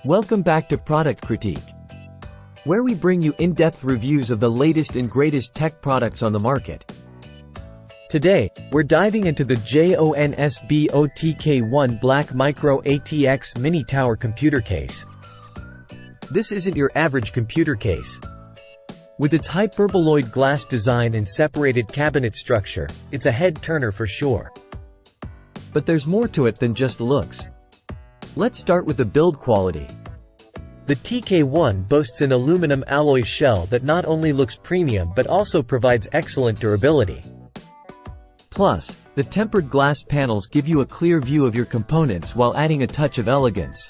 Welcome back to Product Critique, where we bring you in-depth reviews of the latest and greatest tech products on the market. Today, we're diving into the JONSBO TK-1 Black Micro ATX Mini Tower Computer Case. This isn't your average computer case. With its hyperboloid glass design and separated cabinet structure, it's a head-turner for sure. But there's more to it than just looks. Let's start with the build quality. The TK-1 boasts an aluminum alloy shell that not only looks premium but also provides excellent durability. Plus, the tempered glass panels give you a clear view of your components while adding a touch of elegance.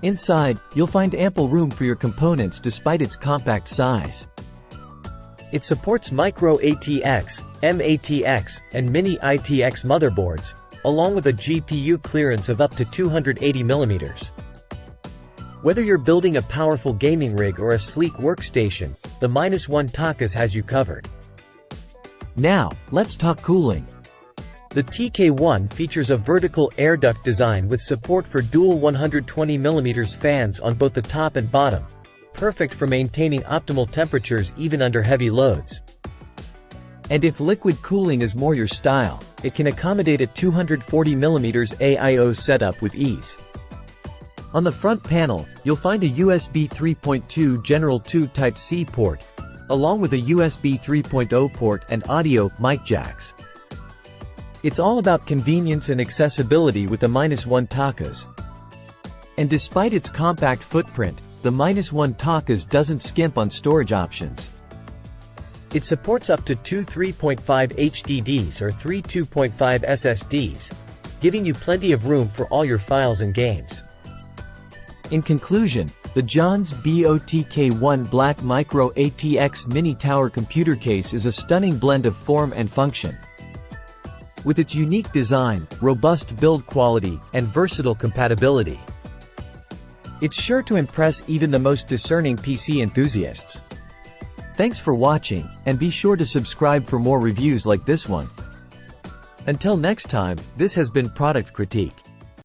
Inside, you'll find ample room for your components despite its compact size. It supports Micro ATX, MATX, and Mini ITX motherboards, along with a GPU clearance of up to 280 mm. Whether you're building a powerful gaming rig or a sleek workstation, the -1 TK has you covered. Now, let's talk cooling. The TK-1 features a vertical air duct design with support for dual 120 mm fans on both the top and bottom, perfect for maintaining optimal temperatures even under heavy loads. And if liquid cooling is more your style, it can accommodate a 240 mm AIO setup with ease. On the front panel, you'll find a USB 3.2 General 2 Type-C port, along with a USB 3.0 port and audio mic jacks. It's all about convenience and accessibility with the -1 TK. And despite its compact footprint, the -1 TK doesn't skimp on storage options. It supports up to two 3.5 HDDs or three 2.5 SSDs, giving you plenty of room for all your files and games. In conclusion, the JONSBO TK-1 Black Micro ATX Mini Tower Computer Case is a stunning blend of form and function. With its unique design, robust build quality, and versatile compatibility, it's sure to impress even the most discerning PC enthusiasts. Thanks for watching, and be sure to subscribe for more reviews like this one. Until next time, this has been Product Critique.